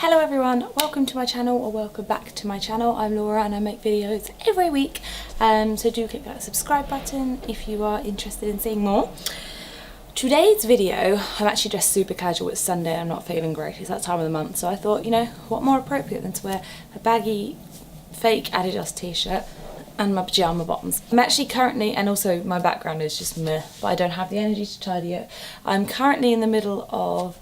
Hello everyone, welcome to my channel or welcome back to my channel. I'm Laura and I make videos every week, so do click that subscribe button if you are interested in seeing more. Today's video, I'm actually dressed super casual. It's Sunday, I'm not feeling great, it's that time of the month, so I thought, you know, what more appropriate than to wear a baggy fake Adidas t-shirt and my pyjama bottoms. I'm actually currently, and also my background is just meh, but I don't have the energy to tidy it. I'm currently in the middle of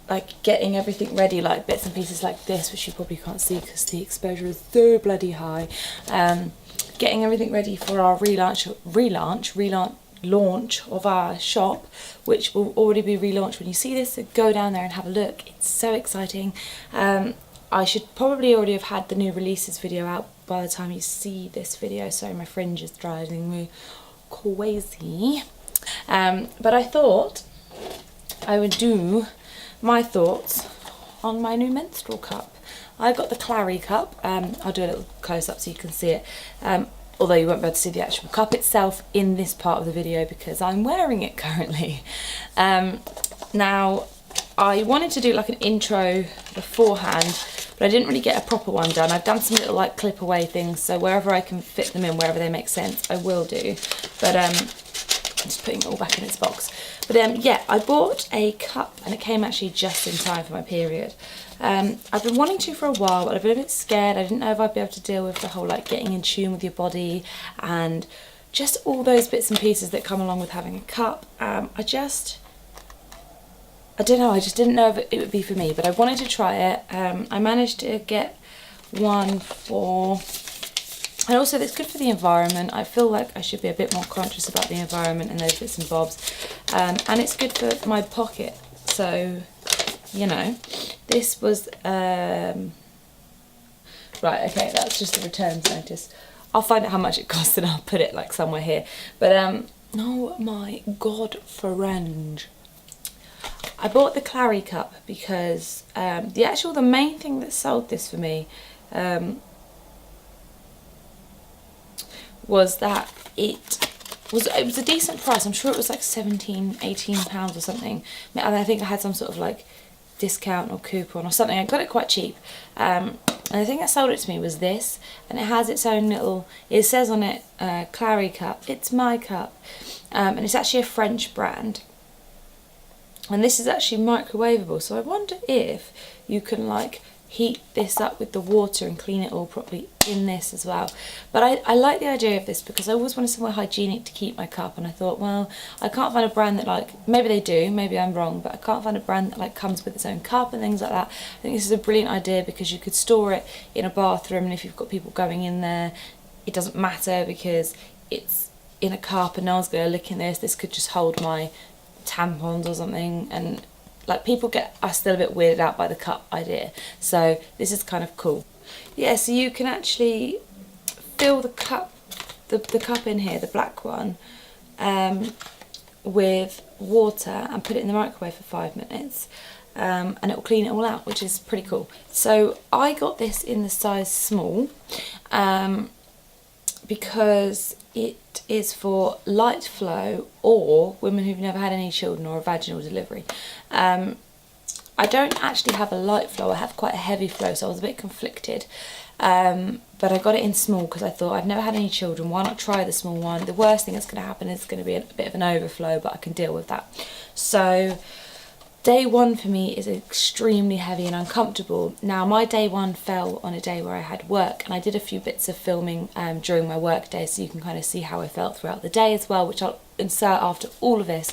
like getting everything ready, like bits and pieces like this, which you probably can't see because the exposure is so bloody high. Getting everything ready for our launch of our shop, which will already be relaunched when you see this, so go down there and have a look. It's so exciting. I should probably already have had the new releases video out by the time you see this video. Sorry, my fringe is driving me crazy. But I thought I would do my thoughts on my new menstrual cup. I got the Clary cup. I'll do a little close up so you can see it, although you won't be able to see the actual cup itself in this part of the video because I'm wearing it currently. Now I wanted to do like an intro beforehand, but I didn't really get a proper one done. I've done some little like clip away things, so wherever I can fit them in, wherever they make sense, I will do. But I'm just putting it all back in its box. But yeah, I bought a cup and it came actually just in time for my period. I've been wanting to for a while, but I've been a bit scared. I didn't know if I'd be able to deal with the whole like getting in tune with your body and just all those bits and pieces that come along with having a cup. I don't know, I just didn't know if it would be for me, but I wanted to try it. I managed to get one for, and also it's good for the environment. I feel like I should be a bit more conscious about the environment and those bits and bobs. And it's good for my pocket, so, you know, this was, right, okay, that's just the returns notice. I'll find out how much it cost and I'll put it like somewhere here. But, oh my god, friend. I bought the Clary cup because the main thing that sold this for me was that it was a decent price. I'm sure it was like £17–18 or something. And I think I had some sort of like discount or coupon or something. I got it quite cheap. And the thing that sold it to me was this, and it has its own little, it says on it, Clary cup, it's my cup. And it's actually a French brand. And this is actually microwavable, so I wonder if you can like heat this up with the water and clean it all properly in this as well. But I like the idea of this because I always wanted somewhere hygienic to keep my cup, and I thought, well, I can't find a brand that like, maybe they do, maybe I'm wrong, but I can't find a brand that like comes with its own cup and things like that. I think this is a brilliant idea because you could store it in a bathroom, and if you've got people going in there, it doesn't matter because it's in a cup and no one's going to look in this. This could just hold my tampons or something, and like people are still a bit weirded out by the cup idea, so this is kind of cool. Yeah, so you can actually fill the cup, the cup in here, the black one, with water and put it in the microwave for 5 minutes, and it will clean it all out, which is pretty cool. So I got this in the size small because it is for light flow or women who've never had any children or a vaginal delivery. I don't actually have a light flow, I have quite a heavy flow, so I was a bit conflicted. But I got it in small because I thought, I've never had any children, why not try the small one? The worst thing that's going to happen is going to be a bit of an overflow, but I can deal with that. So day one for me is extremely heavy and uncomfortable. Now my day one fell on a day where I had work, and I did a few bits of filming during my work day, so you can kind of see how I felt throughout the day as well, which I'll insert after all of this.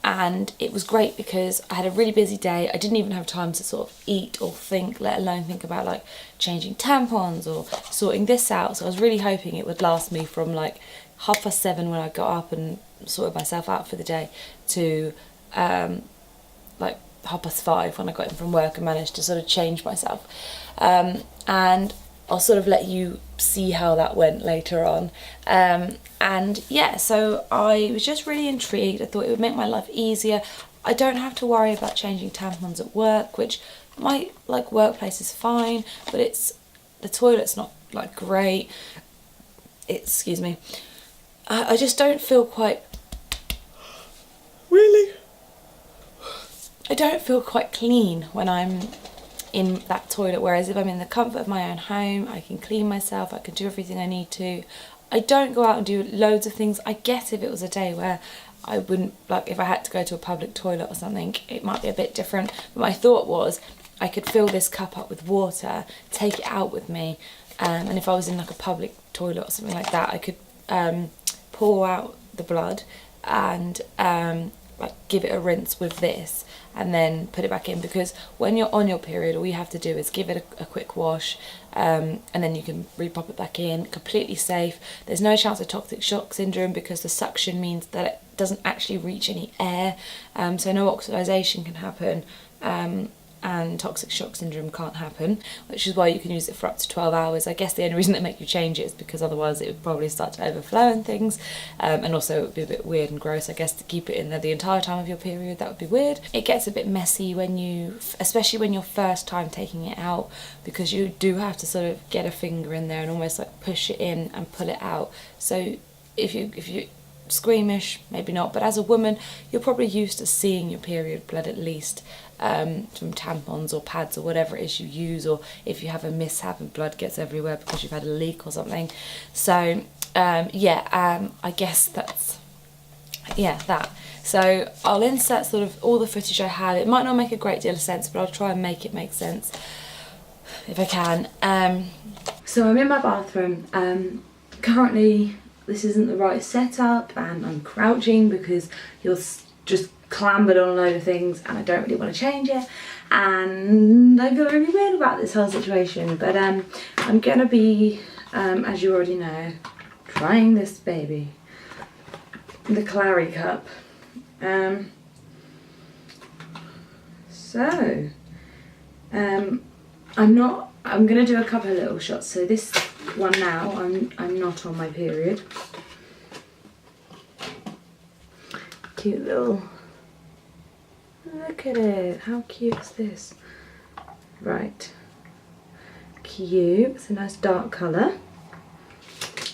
And it was great because I had a really busy day. I didn't even have time to sort of eat or think, let alone think about like changing tampons or sorting this out. So I was really hoping it would last me from like 7:30 when I got up and sorted myself out for the day to like 5:30 when I got in from work and managed to sort of change myself. And I'll sort of let you see how that went later on. And yeah, so I was just really intrigued. I thought it would make my life easier. I don't have to worry about changing tampons at work, which my like workplace is fine, but the toilet's not like great. Excuse me. I just don't feel quite really I don't feel quite clean when I'm in that toilet, whereas if I'm in the comfort of my own home, I can clean myself, I can do everything I need to. I don't go out and do loads of things. I guess if it was a day where I wouldn't, like if I had to go to a public toilet or something, it might be a bit different. But my thought was I could fill this cup up with water, take it out with me, and if I was in like a public toilet or something like that, I could pour out the blood and like give it a rinse with this and then put it back in, because when you're on your period all you have to do is give it a quick wash, and then you can re-pop it back in, completely safe. There's no chance of toxic shock syndrome because the suction means that it doesn't actually reach any air, so no oxidization can happen, and toxic shock syndrome can't happen, which is why you can use it for up to 12 hours. I guess the only reason they make you change it is because otherwise it would probably start to overflow and things, and also it would be a bit weird and gross, I guess, to keep it in there the entire time of your period. That would be weird. It gets a bit messy when you, especially when you're first time taking it out, because you do have to sort of get a finger in there and almost like push it in and pull it out. So if you squeamish, maybe not, but as a woman you're probably used to seeing your period blood at least, from tampons or pads or whatever it is you use, or if you have a mishap and blood gets everywhere because you've had a leak or something. So I guess that's that. So I'll insert sort of all the footage I have. It might not make a great deal of sense, but I'll try and make it make sense if I can. So I'm in my bathroom. Currently this isn't the right setup and I'm crouching because you're just clambered on a load of things and I don't really want to change it, and I feel really weird about this whole situation, but I'm gonna be, as you already know, trying this baby, the Clary cup. I'm gonna do a couple of little shots. So this one now, I'm not on my period. Cute little, look at it, how cute is this? Right, cute, it's a nice dark colour.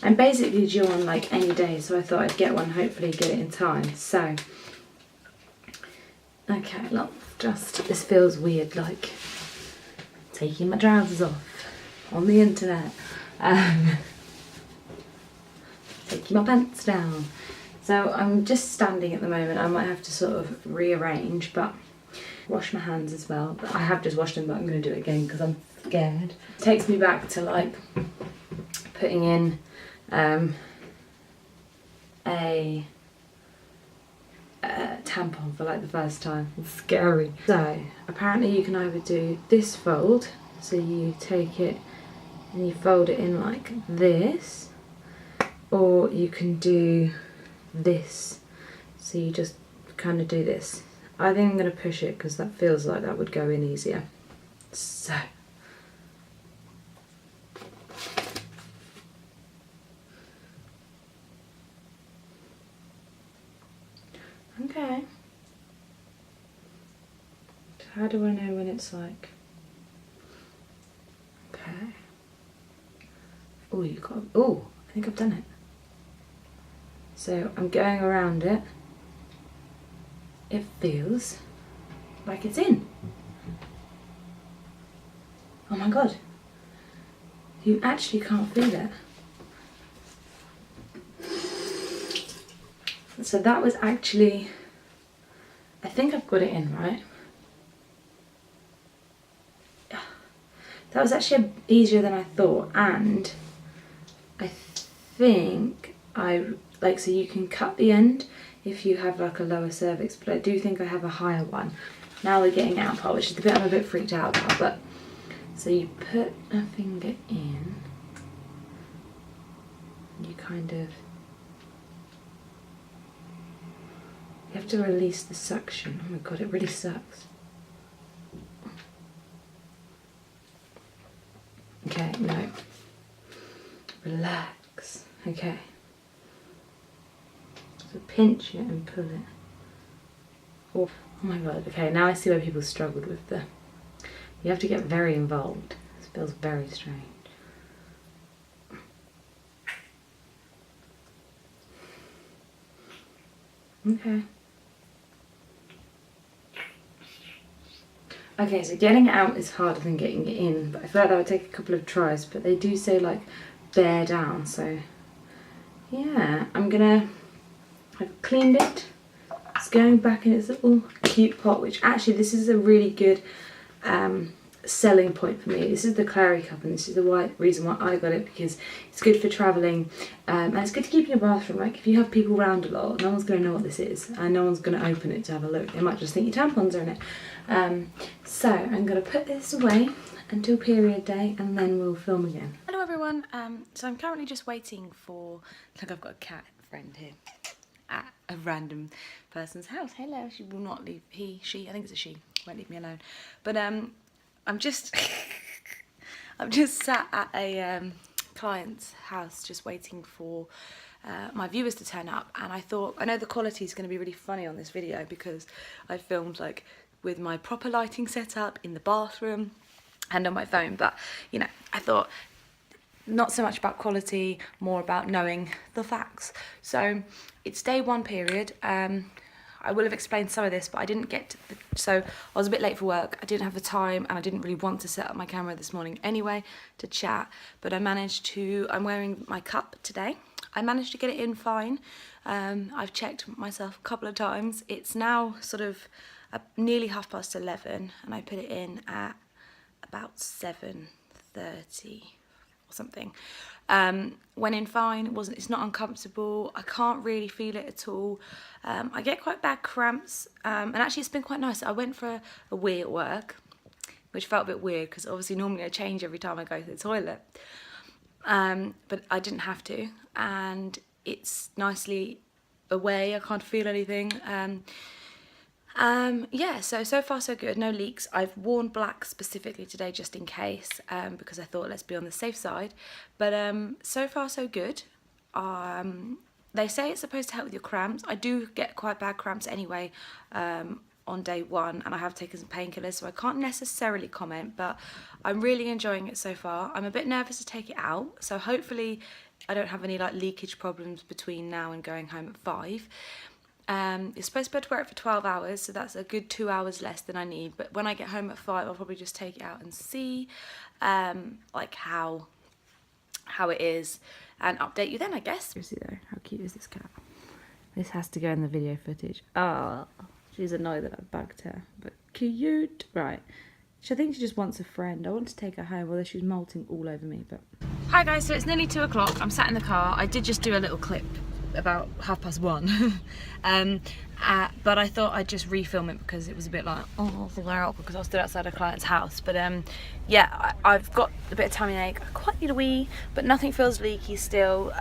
I'm basically due on like any day, so I thought I'd get one, hopefully get it in time. So, okay, look, this feels weird, like taking my trousers off on the internet, taking my pants down. So I'm just standing at the moment. I might have to sort of rearrange, but wash my hands as well. But I have just washed them, but I'm going to do it again because I'm scared. It takes me back to like putting in a tampon for like the first time. It's scary. So apparently you can either do this fold, so you take it and you fold it in like this, or you can do this, so you just kind of do this. I think I'm going to push it because that feels like that would go in easier. So okay, how do I know when it's like, okay, oh I think I've done it. So I'm going around it. It feels like it's in. Oh my god. You actually can't feel it. So that was actually, I think I've got it in, right? That was actually easier than I thought, and I think so you can cut the end if you have like a lower cervix, but I do think I have a higher one. Now we're getting out part, which is the bit I'm a bit freaked out about, but so you put a finger in, you kind of, you have to release the suction. Oh my god, it really sucks. Okay, no. Relax. Okay. So pinch it and pull it. Oh my god, okay, now I see why people struggled with the... You have to get very involved. This feels very strange. Okay. Okay, so getting it out is harder than getting it in, but I feel like that would take a couple of tries, but they do say like bear down, so yeah, I've cleaned it. It's going back in its little cute pot, which actually this is a really good selling point for me. This is the Clary cup, and this is the reason why I got it, because it's good for travelling, and it's good to keep in your bathroom. Like if you have people around a lot, no one's going to know what this is, and no one's going to open it to have a look. They might just think your tampons are in it. So I'm going to put this away until period day, and then we'll film again. Hello everyone. So I'm currently just waiting for, like, I've got a cat friend here at a random person's house. Hello. She will not leave. She, I think it's a she, won't leave me alone. But I'm just I'm just sat at a client's house just waiting for my viewers to turn up, and I thought, I know the quality is going to be really funny on this video because I filmed like with my proper lighting set up in the bathroom and on my phone, but you know, I thought not so much about quality, more about knowing the facts. So it's day 1 period. I will have explained some of this, but I didn't get to so I was a bit late for work. I didn't have the time, and I didn't really want to set up my camera this morning anyway to chat, but I managed to, I'm wearing my cup today. I managed to get it in fine. I've checked myself a couple of times. It's now sort of nearly 11:30, and I put it in at about 7:30 or something. Went in fine. It's not uncomfortable. I can't really feel it at all. I get quite bad cramps, and actually it's been quite nice. I went for a wee at work, which felt a bit weird because obviously normally I change every time I go to the toilet, but I didn't have to, and it's nicely away. I can't feel anything. Yeah, so far so good, no leaks. I've worn black specifically today just in case, because I thought let's be on the safe side, but so far so good. They say it's supposed to help with your cramps. I do get quite bad cramps anyway on day 1, and I have taken some painkillers, so I can't necessarily comment, but I'm really enjoying it so far. I'm a bit nervous to take it out, so hopefully I don't have any like leakage problems between now and going home at 5. It's supposed to be able to wear it for 12 hours, so that's a good 2 hours less than I need, but when I get home at 5 I'll probably just take it out and see like how it is and update you then, I guess. Seriously though, how cute is this cat? This has to go in the video footage. Oh, she's annoyed that I bugged her, but cute. Right, I think she just wants a friend. I want to take her home, although she's molting all over me. But hi guys, so it's nearly 2 o'clock. I'm sat in the car. I did just do a little clip about 1:30, but I thought I'd just refilm it because it was a bit like, oh, they're awkward because I stood outside a client's house. But yeah, I've got a bit of tummy ache. I quite need a wee, but nothing feels leaky still.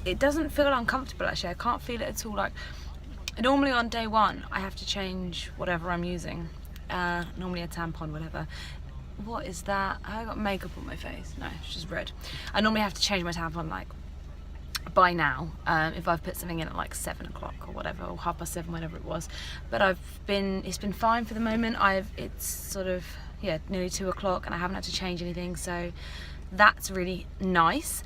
It doesn't feel uncomfortable actually. I can't feel it at all. Like normally on day 1 I have to change whatever I'm using, normally a tampon, whatever. What is that? I got makeup on my face. No, it's just red. I normally have to change my tampon like by now, if I've put something in at like 7 o'clock or whatever, or 7:30, whatever it was. But it's been fine for the moment. It's sort of, yeah, nearly 2 o'clock, and I haven't had to change anything, so that's really nice.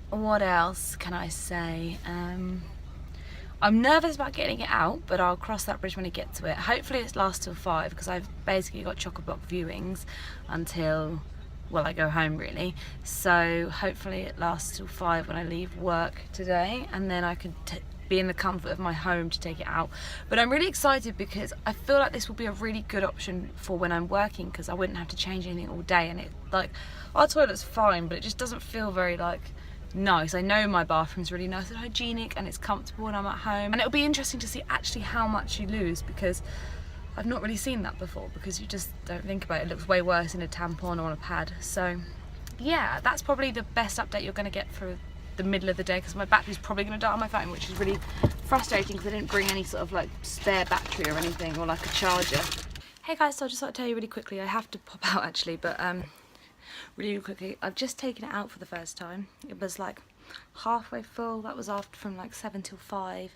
What else can I say? I'm nervous about getting it out, but I'll cross that bridge when I get to it. Hopefully it lasts till 5, because I've basically got chock-a-block viewings until, well, I go home really, so hopefully it lasts till 5 when I leave work today, and then I can be in the comfort of my home to take it out. But I'm really excited because I feel like this will be a really good option for when I'm working, because I wouldn't have to change anything all day, and it, like, our toilet's fine, but it just doesn't feel very like nice. I know my bathroom's really nice and hygienic and it's comfortable when I'm at home, and it'll be interesting to see actually how much you lose, because I've not really seen that before, because you just don't think about it. It looks way worse in a tampon or on a pad. So yeah, that's probably the best update you're going to get for the middle of the day, because my battery's probably going to die on my phone, which is really frustrating because I didn't bring any sort of like spare battery or anything, or like a charger. Hey guys, so I just thought I'd tell you really quickly, I have to pop out actually, but really quickly, I've just taken it out for the first time. It was like halfway full. That was after from like 7 till 5.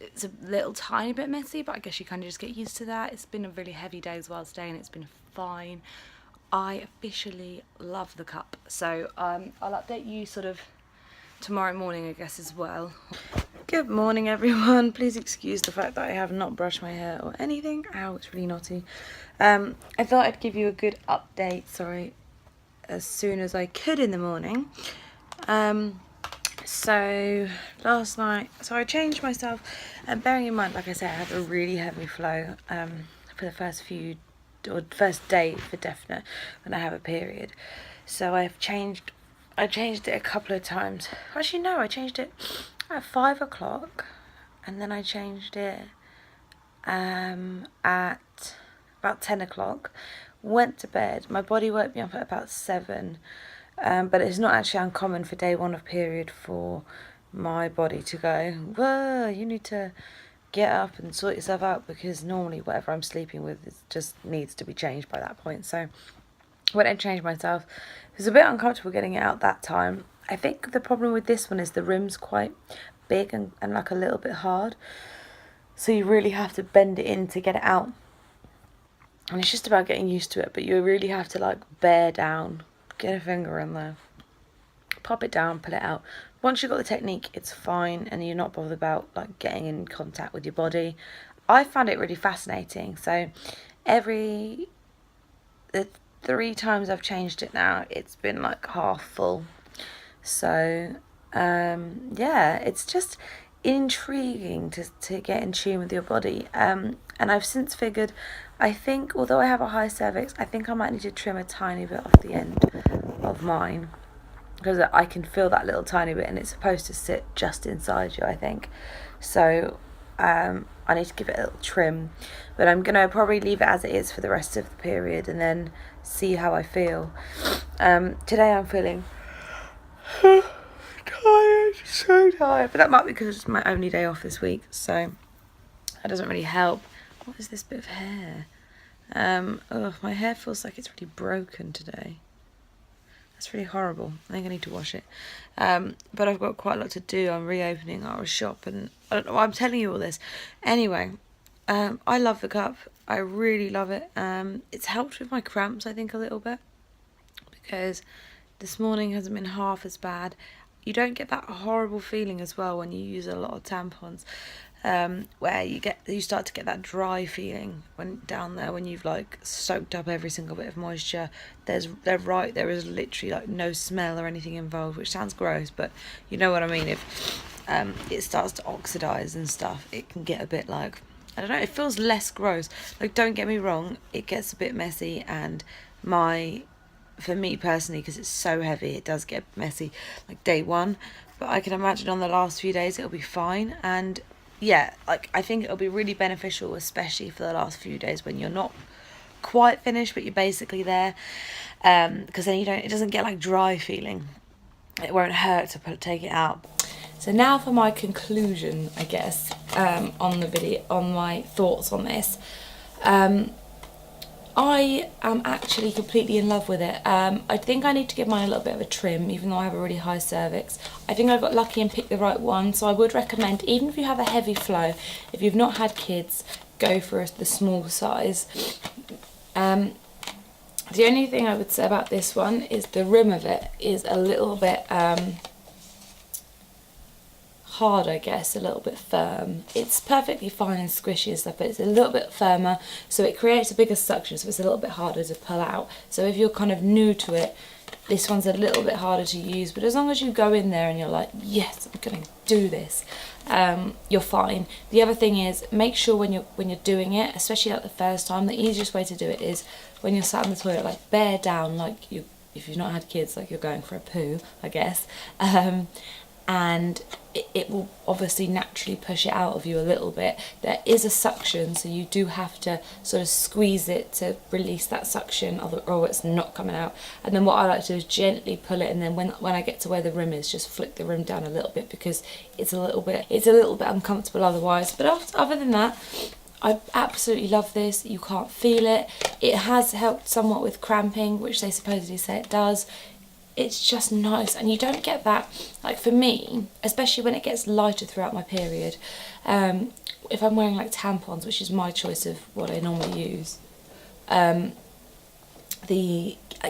It's a little tiny bit messy, but I guess you kind of just get used to that. It's been a really heavy day as well today, and it's been fine. I officially love the cup, so I'll update you sort of tomorrow morning, I guess, as well. Good morning everyone. Please excuse the fact that I have not brushed my hair or anything. Ow, it's really naughty. I thought I'd give you a good update, as soon as I could in the morning. So last night, I changed myself, and bearing in mind, like I said, I have a really heavy flow for the first day for definite when I have a period. So I changed it a couple of times. Actually no, I changed it at 5 o'clock, and then I changed it at about 10 o'clock, went to bed. My body woke me up at about 7, but it's not actually uncommon for day 1 of period for my body to go, whoa, you need to get up and sort yourself out, because normally whatever I'm sleeping with just needs to be changed by that point. So I went and changed myself. It was a bit uncomfortable getting it out that time. I think the problem with this one is the rim's quite big and like a little bit hard, so you really have to bend it in to get it out, and it's just about getting used to it. But you really have to like bear down, get a finger in there, pop it down, pull it out. Once you've got the technique, it's fine, and you're not bothered about like getting in contact with your body. I found it really fascinating. So the 3 times I've changed it now, it's been like half full. So yeah, it's just intriguing to get in tune with your body. And I've since figured, I think, although I have a high cervix, I think I might need to trim a tiny bit off the end of mine, because I can feel that little tiny bit, and it's supposed to sit just inside you, I think. So I need to give it a little trim, but I'm gonna probably leave it as it is for the rest of the period and then see how I feel. Today I'm feeling tired, so tired, but that might be because it's my only day off this week, so that doesn't really help. What is this bit of hair? Oh, my hair feels like it's really broken today. That's really horrible. I think I need to wash it. But I've got quite a lot to do. I'm reopening our shop, and I don't know why I'm telling you all this. Anyway, I love the cup. I really love it. It's helped with my cramps, I think, a little bit, because this morning hasn't been half as bad. You don't get that horrible feeling as well when you use a lot of tampons, where you start to get that dry feeling when you've like soaked up every single bit of moisture. There is literally like no smell or anything involved, which sounds gross, but you know what I mean. If it starts to oxidize and stuff, it can get a bit like, I don't know, it feels less gross. Like, don't get me wrong, it gets a bit messy, and for me personally, because it's so heavy, it does get messy like day 1, but I can imagine on the last few days it'll be fine. And yeah, like, I think it'll be really beneficial, especially for the last few days when you're not quite finished but you're basically there, because then it doesn't get like dry feeling. It won't hurt to take it out. So now for my conclusion, I guess, on the video, on my thoughts on this. I am actually completely in love with it. I think I need to give mine a little bit of a trim, even though I have a really high cervix. I think I got lucky and picked the right one, so I would recommend, even if you have a heavy flow, if you've not had kids, go for the small size. The only thing I would say about this one is the rim of it is a little bit hard, I guess, a little bit firm. It's perfectly fine and squishy and stuff, but it's a little bit firmer, so it creates a bigger suction, so it's a little bit harder to pull out. So if you're kind of new to it, this one's a little bit harder to use, but as long as you go in there and you're like, yes, I'm gonna do this, you're fine. The other thing is, make sure when you're doing it, especially like the first time, the easiest way to do it is when you're sat on the toilet, like bear down, like if you've not had kids, like you're going for a poo, I guess, and it will obviously naturally push it out of you a little bit. There is a suction, so you do have to sort of squeeze it to release that suction, or it's not coming out. And then what I like to do is gently pull it, and then when I get to where the rim is, just flick the rim down a little bit, because it's a little bit uncomfortable otherwise. But other than that, I absolutely love this. You can't feel it. It has helped somewhat with cramping, which they supposedly say it does. It's just nice, and you don't get that, like for me, especially when it gets lighter throughout my period, if I'm wearing like tampons, which is my choice of what I normally use, it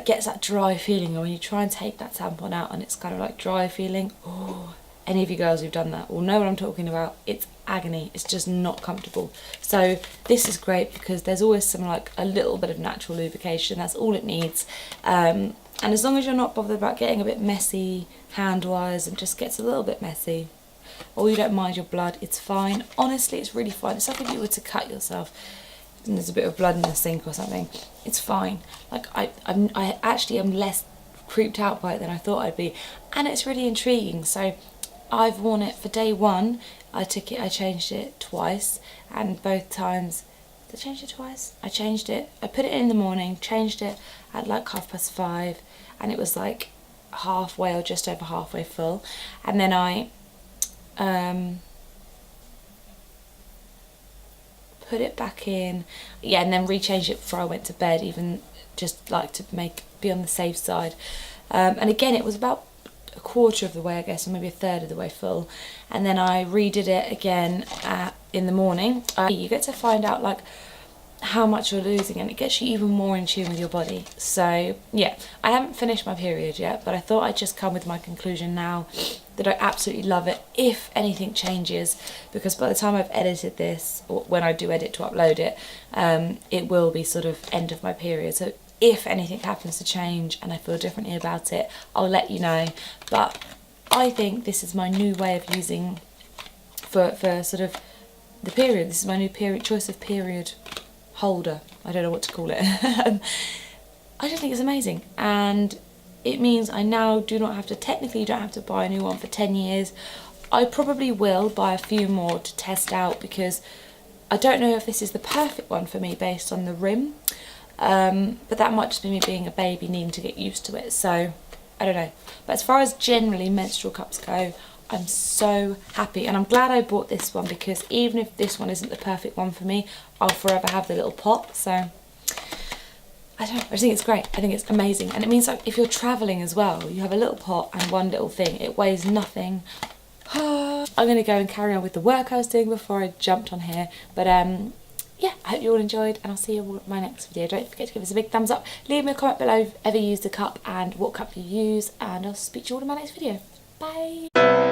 gets that dry feeling, or when you try and take that tampon out and it's kind of like dry feeling, oh, any of you girls who've done that will know what I'm talking about. It's agony. It's just not comfortable. So this is great because there's always some like a little bit of natural lubrication. That's all it needs. And as long as you're not bothered about getting a bit messy hand-wise and just gets a little bit messy, or you don't mind your blood, it's fine. Honestly, it's really fine. It's like if you were to cut yourself and there's a bit of blood in the sink or something, it's fine. Like I actually am less creeped out by it than I thought I'd be, and it's really intriguing. So I've worn it for day one. I changed it twice, and both times, did I change it twice? I put it in the morning, changed it at like 5:30, and it was like halfway or just over halfway full, and then I put it back in, and then rechanged it before I went to bed, even just like to be on the safe side. And again, it was about a quarter of the way, I guess, or maybe a third of the way full, and then I redid it again in the morning. You get to find out like how much you're losing, and it gets you even more in tune with your body. So yeah, I haven't finished my period yet, but I thought I'd just come with my conclusion now that I absolutely love it. If anything changes, because by the time I've edited this, or when I do edit to upload it, it will be sort of end of my period. So if anything happens to change and I feel differently about it, I'll let you know. But I think this is my new way of using for sort of the period. This is my new choice of period holder. I don't know what to call it. I just think it's amazing, and it means I now don't have to buy a new one for 10 years. I probably will buy a few more to test out, because I don't know if this is the perfect one for me based on the rim, but that might just be me being a baby needing to get used to it, so I don't know. But as far as generally menstrual cups go, I'm so happy, and I'm glad I bought this one, because even if this one isn't the perfect one for me, I'll forever have the little pot. So I don't know, I just think it's great. I think it's amazing, and it means like if you're travelling as well, you have a little pot and one little thing. It weighs nothing. I'm going to go and carry on with the work I was doing before I jumped on here, but yeah, I hope you all enjoyed, and I'll see you all in my next video. Don't forget to give us a big thumbs up, leave me a comment below if you've ever used a cup and what cup you use, and I'll speak to you all in my next video. Bye!